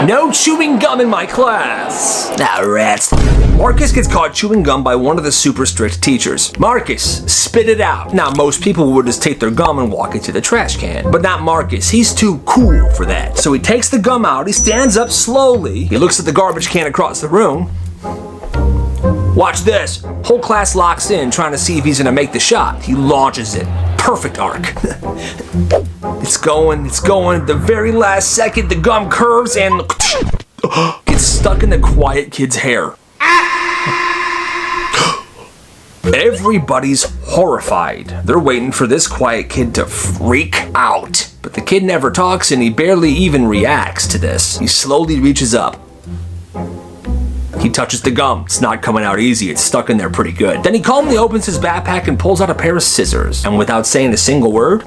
No chewing gum in my class. Ah, rats. Marcus gets caught chewing gum by one of the super strict teachers. Marcus, spit it out. Now, most people would just take their gum and walk it to the trash can, but not Marcus. He's too cool for that. So he takes the gum out, he stands up slowly, he looks at the garbage can across the room. Watch this. Whole class locks in, trying to see if he's gonna make the shot. He launches it. Perfect arc. It's going. The very last second, the gum curves and gets stuck in the quiet kid's hair. Everybody's horrified. They're waiting for this quiet kid to freak out. But the kid never talks and he barely even reacts to this. He slowly reaches up. He touches the gum. It's not coming out easy. It's stuck in there pretty good. Then he calmly opens his backpack and pulls out a pair of scissors. And without saying a single word,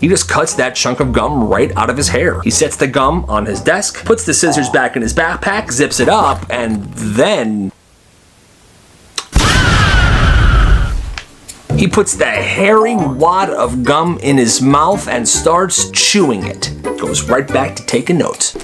he just cuts that chunk of gum right out of his hair. He sets the gum on his desk, puts the scissors back in his backpack, zips it up, and then he puts the hairy wad of gum in his mouth and starts chewing it. Goes right back to taking notes.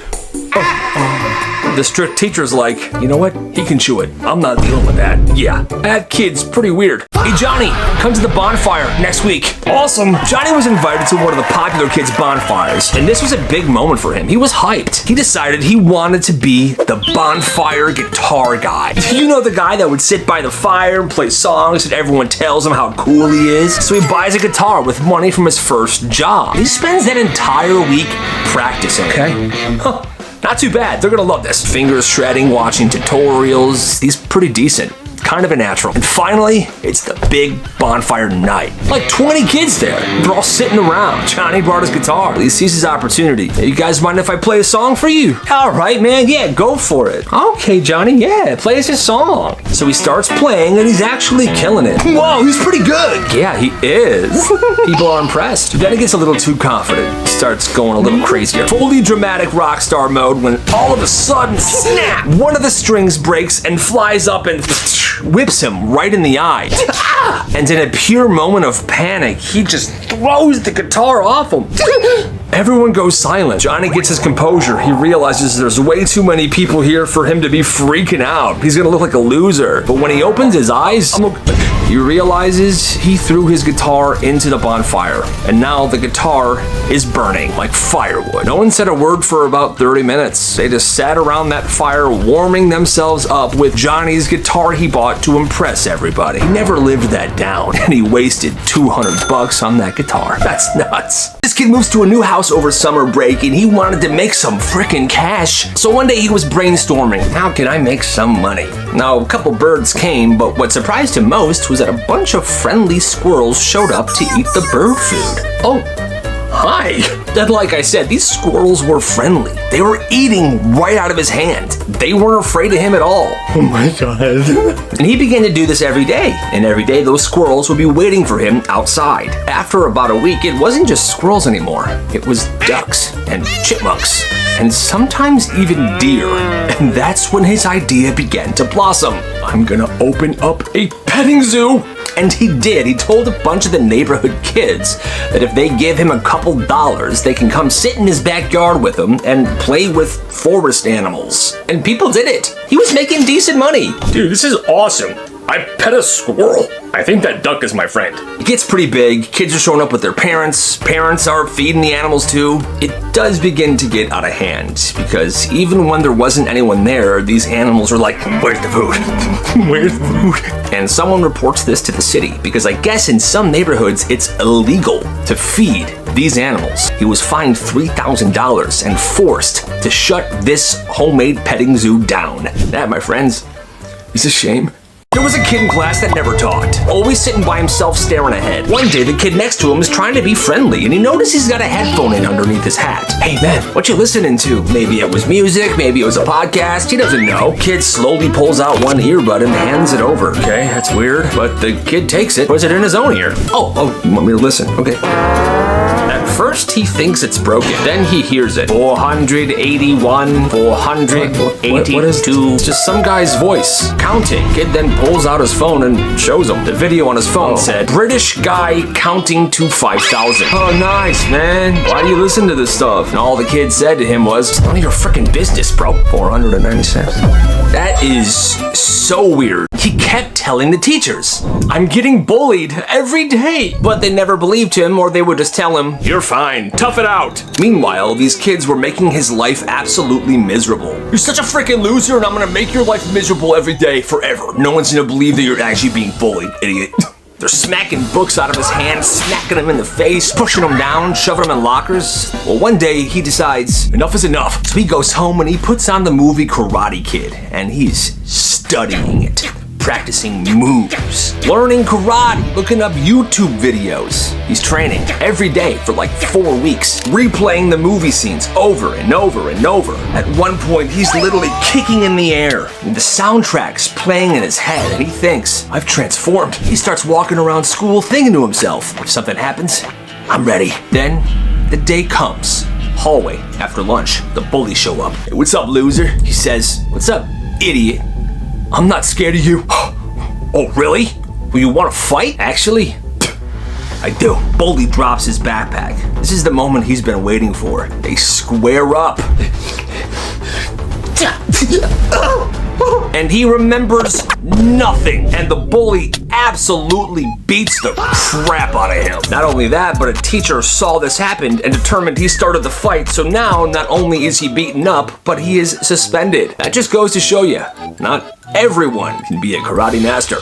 The strict teacher's like, you know what? He can chew it. I'm not dealing with that. Yeah, that kid's pretty weird. Hey, Johnny, come to the bonfire next week. Awesome. Johnny was invited to one of the popular kids' bonfires, and this was a big moment for him. He was hyped. He decided he wanted to be the bonfire guitar guy. You know, the guy that would sit by the fire and play songs and everyone tells him how cool he is. So he buys a guitar with money from his first job. He spends that entire week practicing, okay? Huh. Not too bad. They're gonna love this. Fingers shredding, watching tutorials. He's pretty decent. Kind of a natural. And finally, it's the big bonfire night. Like 20 kids there. They're all sitting around. Johnny brought his guitar. He sees his opportunity. Hey, you guys mind if I play a song for you? All right, man. Yeah, go for it. Okay, Johnny. Yeah, play us a song. So he starts playing, and he's actually killing it. Whoa, he's pretty good. Yeah, he is. People are impressed. Then he gets a little too confident. Starts going a little crazier. Fully dramatic rock star mode when all of a sudden, snap! One of the strings breaks and flies up and whips him right in the eye. And in a pure moment of panic, he just throws the guitar off him. Everyone goes silent. Johnny gets his composure. He realizes there's way too many people here for him to be freaking out. He's gonna look like a loser. But when he opens his eyes, he realizes he threw his guitar into the bonfire. And now the guitar is burning like firewood. No one said a word for about 30 minutes. They just sat around that fire warming themselves up with Johnny's guitar he bought to impress everybody. He never lived that down, and he wasted $200 on that guitar. That's nuts. This kid moves to a new house over summer break, and he wanted to make some frickin' cash. So one day he was brainstorming, how can I make some money? Now, a couple birds came, but what surprised him most was that a bunch of friendly squirrels showed up to eat the bird food. Oh, hi. And like I said, these squirrels were friendly. They were eating right out of his hand. They weren't afraid of him at all. Oh my God. And he began to do this every day. And every day those squirrels would be waiting for him outside. After about a week, it wasn't just squirrels anymore. It was ducks and chipmunks and sometimes even deer. And that's when his idea began to blossom. I'm gonna open up a petting zoo. And he did. He told a bunch of the neighborhood kids that if they give him a couple dollars, they can come sit in his backyard with him and play with forest animals. And people did it. He was making decent money. Dude, this is awesome. I pet a squirrel. I think that duck is my friend. It gets pretty big. Kids are showing up with their parents. Parents are feeding the animals too. It does begin to get out of hand because even when there wasn't anyone there, these animals are like, where's the food? Where's the food? And someone reports this to the city because I guess in some neighborhoods it's illegal to feed these animals. He was fined $3,000 and forced to shut this homemade petting zoo down. That, my friends, is a shame. There was a kid in class that never talked, always sitting by himself staring ahead. One day, the kid next to him is trying to be friendly, and he noticed he's got a headphone in underneath his hat. Hey man, what you listening to? Maybe it was music, maybe it was a podcast, he doesn't know. Kid slowly pulls out one earbud and hands it over. Okay, that's weird, but the kid takes it, puts it in his own ear. Oh, you want me to listen? Okay. At first, he thinks it's broken. Then he hears it. 481, 482. What is it's just some guy's voice counting. Kid then pulls out his phone and shows him. The video on his phone said, British guy counting to 5,000. Oh, nice, man. Why do you listen to this stuff? And all the kid said to him was, "It's none of your freaking business, bro." 490 cents. That is so weird. He kept telling the teachers, "I'm getting bullied every day." But they never believed him, or they would just tell him, "You're fine, tough it out." Meanwhile, these kids were making his life absolutely miserable. "You're such a freaking loser, and I'm gonna make your life miserable every day forever. No one's gonna believe that you're actually being bullied, idiot." They're smacking books out of his hands, smacking him in the face, pushing him down, shoving him in lockers. Well, one day he decides enough is enough. So he goes home and he puts on the movie Karate Kid, and he's studying it, practicing moves, learning karate, looking up YouTube videos. He's training every day for like 4 weeks, replaying the movie scenes over and over and over. At one point, he's literally kicking in the air, and the soundtrack's playing in his head, and he thinks, "I've transformed." He starts walking around school thinking to himself, "If something happens, I'm ready." Then the day comes. Hallway after lunch, the bullies show up. "Hey, what's up, loser?" He says. "What's up, idiot?" "I'm not scared of you." "Oh, really? Well, you want to fight?" "Actually, I do." Bully drops his backpack. This is the moment he's been waiting for. They square up. And he remembers nothing. And the bully absolutely beats the crap out of him. Not only that, but a teacher saw this happen and determined he started the fight. So now, not only is he beaten up, but he is suspended. That just goes to show you, not everyone can be a karate master.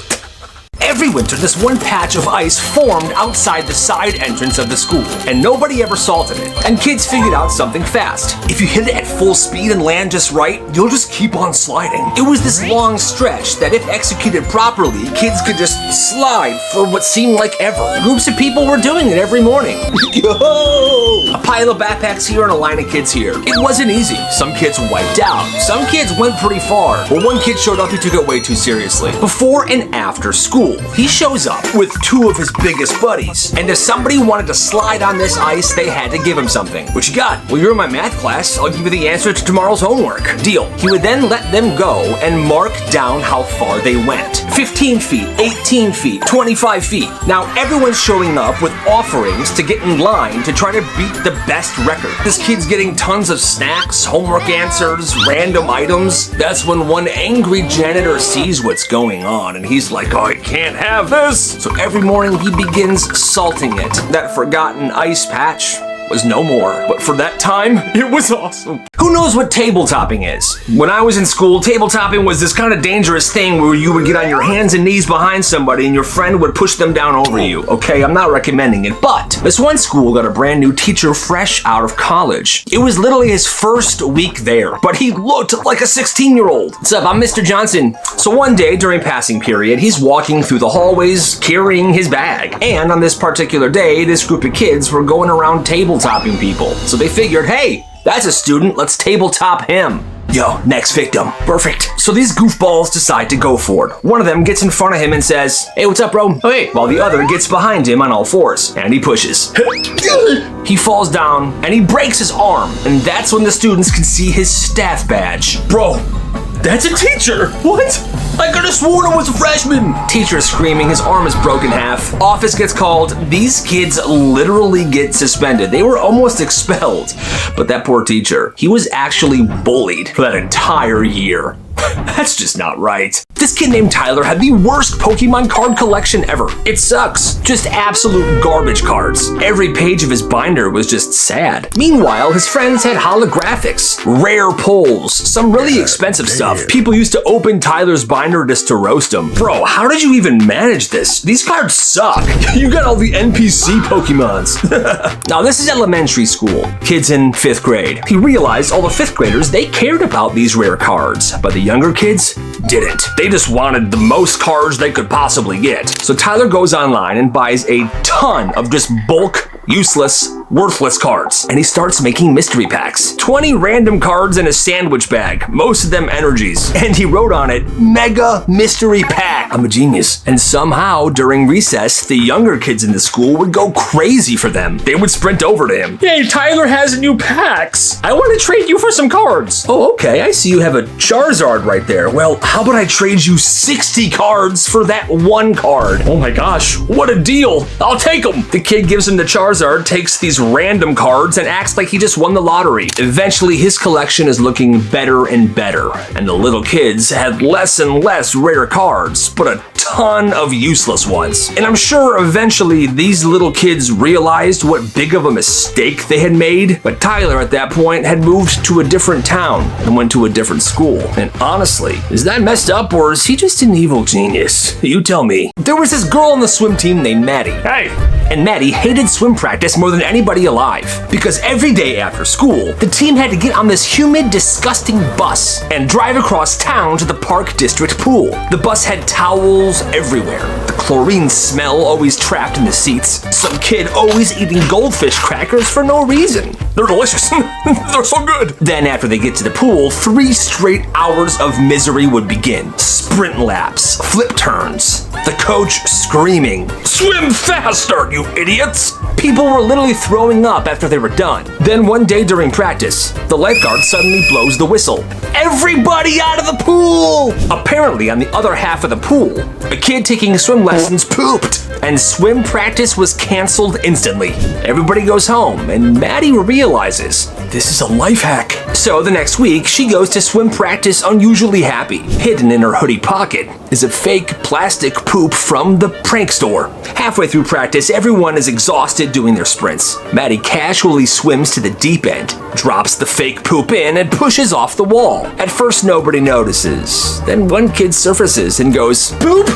Every winter, this one patch of ice formed outside the side entrance of the school, and nobody ever salted it. And kids figured out something fast. If you hit it at full speed and land just right, you'll just keep on sliding. It was this long stretch that if executed properly, kids could just slide for what seemed like ever. Groups of people were doing it every morning. Yo! A pile of backpacks here and a line of kids here. It wasn't easy. Some kids wiped out. Some kids went pretty far. But one kid showed up, he took it way too seriously. Before and after school, he shows up with 2 of his biggest buddies. And if somebody wanted to slide on this ice, they had to give him something. "What you got?" "Well, you're in my math class. I'll give you the answer to tomorrow's homework." Deal. He would then let them go and mark down how far they went. 15 feet, 18 feet, 25 feet. Now everyone's showing up with offerings to get in line to try to beat the best record. This kid's getting tons of snacks, homework answers, random items. That's when one angry janitor sees what's going on and he's like, "Oh, I can't have this." So every morning he begins salting it. That forgotten ice patch was no more. But for that time, it was awesome. Who knows what tabletopping is? When I was in school, tabletopping was this kind of dangerous thing where you would get on your hands and knees behind somebody and your friend would push them down over you. Okay, I'm not recommending it, but this one school got a brand new teacher fresh out of college. It was literally his first week there, but he looked like a 16-year-old. "What's up? I'm Mr. Johnson." So one day during passing period, he's walking through the hallways carrying his bag. And on this particular day, this group of kids were going around tabletopping people. So they figured, hey, that's a student, let's tabletop him. Yo, next victim. Perfect. So these goofballs decide to go for it. One of them gets in front of him and says, "Hey, what's up, bro?" "Oh, hey." While the other gets behind him on all fours, and he pushes. He falls down, and he breaks his arm. And that's when the students can see his staff badge. "Bro, that's a teacher." "What? I could have sworn it was a freshman." Teacher screaming, his arm is broken in half. Office gets called. These kids literally get suspended. They were almost expelled. But that poor teacher, he was actually bullied for that entire year. That's just not right. This kid named Tyler had the worst Pokemon card collection ever. It sucks. Just absolute garbage cards. Every page of his binder was just sad. Meanwhile, his friends had holographics, rare pulls, some really expensive stuff. People used to open Tyler's binder just to roast him. Bro, how did you even manage this? These cards suck. You got all the NPC Pokemons. Now, this is elementary school. Kids in 5th grade. He realized all the 5th graders, they cared about these rare cards, but the younger kids didn't. They just wanted the most cards they could possibly get. So Tyler goes online and buys a ton of just bulk, useless, worthless cards. And he starts making mystery packs. 20 random cards in a sandwich bag, most of them energies. And he wrote on it, "Mega Mystery Pack." I'm a genius. And somehow, during recess, the younger kids in the school would go crazy for them. They would sprint over to him. "Hey, Tyler has new packs. I want to trade you for some cards." "Oh, okay, I see you have a Charizard right there. Well, how about I trade you 60 cards for that one card?" "Oh my gosh, what a deal. I'll take them." The kid gives him the Charizard, takes these these random cards and acts like he just won the lottery. Eventually, his collection is looking better and better, and the little kids had less and less rare cards, but a ton of useless ones. And I'm sure eventually these little kids realized what big of a mistake they had made, but Tyler at that point had moved to a different town and went to a different school. And honestly, is that messed up or is he just an evil genius? You tell me. There was this girl on the swim team named Maddie. Hey! And Maddie hated swim practice more than anybody alive, because every day after school, the team had to get on this humid, disgusting bus and drive across town to the Park District pool. The bus had towels everywhere, the chlorine smell always trapped in the seats, some kid always eating goldfish crackers for no reason. They're delicious. They're so good. Then after they get to the pool, 3 straight hours of misery would begin. Sprint laps, flip turns, the coach screaming, "Swim faster, you idiots!" People were literally throwing up after they were done. Then one day during practice, the lifeguard suddenly blows the whistle. Everybody out of the pool! Apparently, on the other half of the pool, a kid taking swim lessons pooped, and swim practice was canceled instantly. Everybody goes home, and Maddie realizes this is a life hack. So the next week, she goes to swim practice unusually happy. Hidden in her hoodie pocket is a fake plastic poop from the prank store. Halfway through practice, everyone is exhausted doing their sprints. Maddie casually swims to the deep end, drops the fake poop in, and pushes off the wall. At first, nobody notices. Then one kid surfaces and goes, "Poop!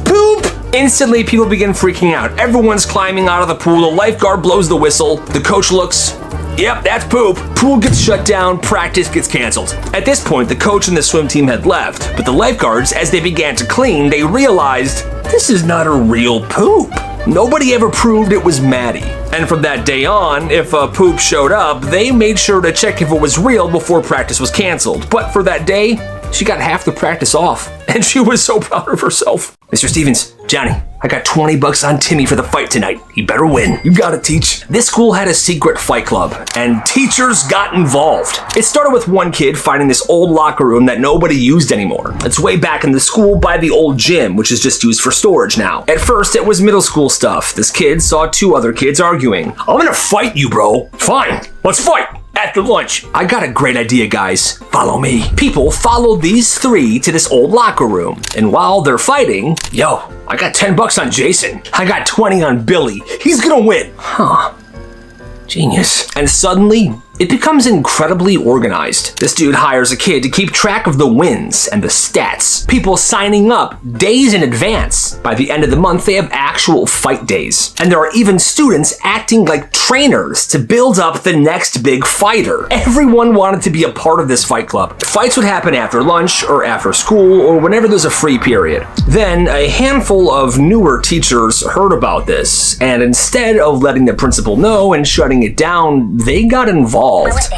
Poop!" Instantly, people begin freaking out. Everyone's climbing out of the pool. The lifeguard blows the whistle. The coach looks. Yep, that's poop. Pool gets shut down, practice gets canceled. At this point, the coach and the swim team had left, but the lifeguards, as they began to clean, they realized this is not a real poop. Nobody ever proved it was Maddie. And from that day on, if a poop showed up, they made sure to check if it was real before practice was canceled. But for that day, she got half the practice off, and she was so proud of herself. Mr. Stevens, Johnny, I got $20 on Timmy for the fight tonight. He better win. You got it, Teach. This school had a secret fight club, and teachers got involved. It started with one kid finding this old locker room that nobody used anymore. It's way back in the school by the old gym, which is just used for storage now. At first, it was middle school stuff. This kid saw 2 other kids arguing. "I'm gonna fight you, bro." "Fine, let's fight. After lunch." "I got a great idea, guys. Follow me." People followed these 3 to this old locker room. And while they're fighting, "Yo, I got $10 on Jason. I got 20 on Billy. He's gonna win." Huh. Genius. And suddenly, it becomes incredibly organized. This dude hires a kid to keep track of the wins and the stats. People signing up days in advance. By the end of the month, they have actual fight days. And there are even students acting like trainers to build up the next big fighter. Everyone wanted to be a part of this fight club. Fights would happen after lunch or after school or whenever there's a free period. Then a handful of newer teachers heard about this, and instead of letting the principal know and shutting it down, they got involved.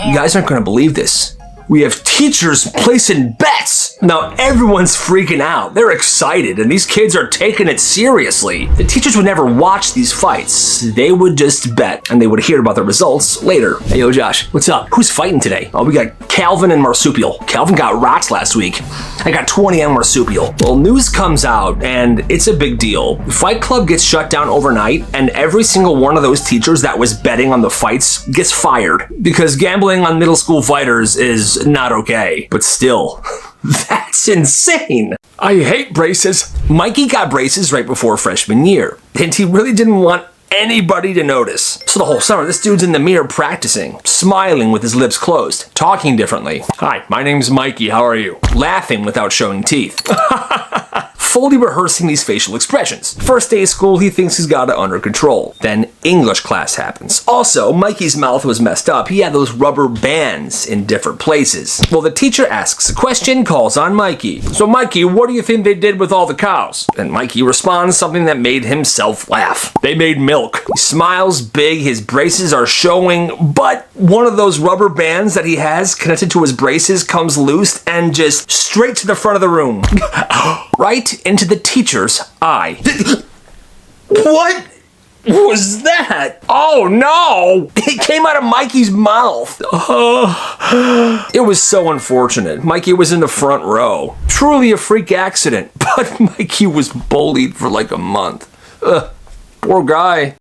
You guys aren't going to believe this. We have teachers placing bets. Now everyone's freaking out. They're excited, and these kids are taking it seriously. The teachers would never watch these fights. They would just bet, and they would hear about the results later. "Hey, yo, Josh, what's up? Who's fighting today?" "Oh, we got Calvin and Marsupial. Calvin got rocked last week. I got 20 on Marsupial." Well, news comes out, and it's a big deal. Fight Club gets shut down overnight, and every single one of those teachers that was betting on the fights gets fired, because gambling on middle school fighters is not okay. But still, that's insane. I hate braces. Mikey got braces right before freshman year, and he really didn't want anybody to notice. So the whole summer, this dude's in the mirror practicing, smiling with his lips closed, talking differently. "Hi, my name's Mikey, how are you?" Laughing without showing teeth. Fully rehearsing these facial expressions. First day of school, he thinks he's got it under control. Then English class happens. Also, Mikey's mouth was messed up. He had those rubber bands in different places. Well, the teacher asks a question, calls on Mikey. "So Mikey, what do you think they did with all the cows?" And Mikey responds something that made himself laugh. "They made milk." He smiles big, his braces are showing, but one of those rubber bands that he has connected to his braces comes loose and just straight to the front of the room. Right into the teacher's eye. What was that? Oh no! It came out of Mikey's mouth. It was so unfortunate. Mikey was in the front row. Truly a freak accident, but Mikey was bullied for like a month. Poor guy.